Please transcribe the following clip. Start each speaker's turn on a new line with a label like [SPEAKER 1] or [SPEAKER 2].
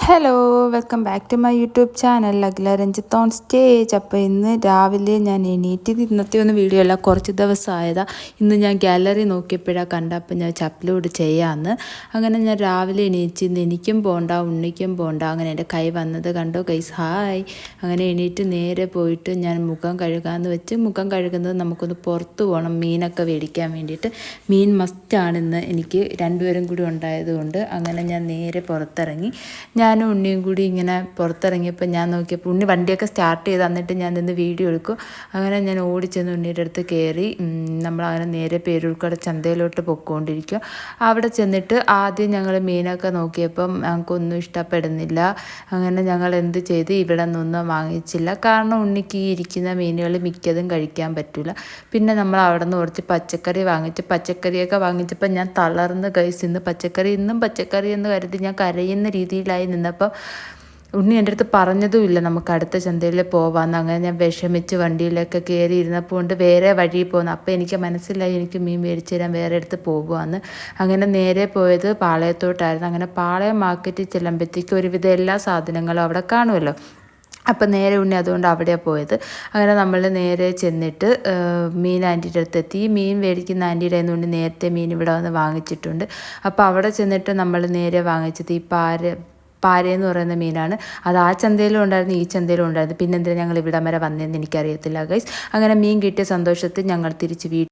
[SPEAKER 1] Hello welcome back to my YouTube channel Akhila Ranjith on stage. അപ്പോൾ ഇന്ന് രാവിലെ ഞാൻ എണീറ്റ് ഇന്നത്തെ ഒന്നും വീഡിയോ അല്ല, കുറച്ച് ദിവസമായതാണ്. ഇന്ന് ഞാൻ ഗാലറി നോക്കിയപ്പോഴാണ് കണ്ടപ്പോൾ ഞാൻ ചപ്പലോട് ചെയ്യാമെന്ന്. അങ്ങനെ ഞാൻ രാവിലെ എണീറ്റ് ഇന്ന് എനിക്കും പോകണ്ട ഉണ്ണിക്കും പോകണ്ട. അങ്ങനെ എൻ്റെ കൈ വന്നത് കണ്ടോ ഗൈസ്, ഹായ്. അങ്ങനെ എണീറ്റ് നേരെ പോയിട്ട് ഞാൻ മുഖം കഴുകാമെന്ന് വെച്ച് മുഖം കഴുകുന്നത് നമുക്കൊന്ന് പുറത്ത് പോകണം മീനൊക്കെ മേടിക്കാൻ വേണ്ടിയിട്ട്. മീൻ മസ്റ്റാണിന്ന് എനിക്ക്, രണ്ടുപേരും കൂടി ഉണ്ടായതുകൊണ്ട്. അങ്ങനെ ഞാൻ നേരെ പുറത്തിറങ്ങി. ഞാനും ഉണ്ണിയും കൂടി ഇങ്ങനെ പുറത്തിറങ്ങിയപ്പോൾ ഞാൻ നോക്കിയപ്പോൾ ഉണ്ണി വണ്ടിയൊക്കെ സ്റ്റാർട്ട് ചെയ്ത് തന്നിട്ട് ഞാൻ നിന്ന് വീഡിയോ എടുക്കും. അങ്ങനെ ഞാൻ ഓടിച്ചെന്ന് ഉണ്ണിയുടെ അടുത്ത് കയറി. നമ്മളങ്ങനെ നേരെ പേരൂർക്കട ചന്തയിലോട്ട് പൊയ്ക്കൊണ്ടിരിക്കും. അവിടെ ചെന്നിട്ട് ആദ്യം ഞങ്ങൾ മീനൊക്കെ നോക്കിയപ്പം ഞങ്ങൾക്കൊന്നും ഇഷ്ടപ്പെടുന്നില്ല. അങ്ങനെ ഞങ്ങൾ എന്ത് ചെയ്ത് ഇവിടെ നിന്നൊന്നും വാങ്ങിച്ചില്ല. കാരണം ഉണ്ണിക്ക് ഈ ഇരിക്കുന്ന മീനുകൾ മിക്കതും കഴിക്കാൻ പറ്റില്ല. പിന്നെ നമ്മൾ അവിടെ നിന്ന് കുറച്ച് പച്ചക്കറി പച്ചക്കറിയൊക്കെ വാങ്ങിച്ചപ്പോൾ ഞാൻ തളർന്ന് ഗൈസ്. ഇന്നും പച്ചക്കറി എന്ന് കരുതി ഞാൻ കരയുന്ന രീതിയിലായി നിന്നപ്പം ഉണ്ണി എൻ്റെ അടുത്ത് പറഞ്ഞതുമില്ല നമുക്ക് അടുത്ത ചന്തയിൽ പോവാമെന്ന്. അങ്ങനെ ഞാൻ വിഷമിച്ച് വണ്ടിയിലൊക്കെ കയറി ഇരുന്നപ്പോൾ കൊണ്ട് വേറെ വഴി പോകുന്നു. അപ്പോൾ എനിക്ക് മനസ്സിലായി എനിക്ക് മീൻ മേടിച്ച് തരാൻ വേറെ അടുത്ത് പോകുവാന്ന്. അങ്ങനെ നേരെ പോയത് പാളയത്തോട്ടായിരുന്നു. അങ്ങനെ പാളയം മാർക്കറ്റിൽ ചെല്ലുമ്പോഴത്തേക്ക് ഒരുവിധം എല്ലാ സാധനങ്ങളും അവിടെ കാണുമല്ലോ. അപ്പം നേരെ ഉണ്ണി അതുകൊണ്ട് അവിടെയാണ് പോയത്. അങ്ങനെ നമ്മൾ നേരെ ചെന്നിട്ട് മീൻ ആൻറ്റിയുടെ അടുത്തെത്തി. മീൻ മേടിക്കുന്ന ആൻറ്റിയുടെ ആയതുകൊണ്ട് നേരത്തെ മീൻ ഇവിടെ വന്ന് വാങ്ങിച്ചിട്ടുണ്ട്. അപ്പോൾ അവിടെ ചെന്നിട്ട് നമ്മൾ നേരെ വാങ്ങിച്ചത് ഈ പാരയെന്ന് പറയുന്ന മീനാണ്. അത് ആ ചന്തയിലും ഉണ്ടായിരുന്നു, ഈ ചന്തയിലും ഉണ്ടായിരുന്നു. പിന്നെന്തിനാണ് ഞങ്ങൾ ഇവിടം വരെ വന്നതെന്ന് എനിക്കറിയത്തില്ല ഗൈസ്. അങ്ങനെ മീൻ കിട്ടിയ സന്തോഷത്തിൽ ഞങ്ങൾ തിരിച്ച്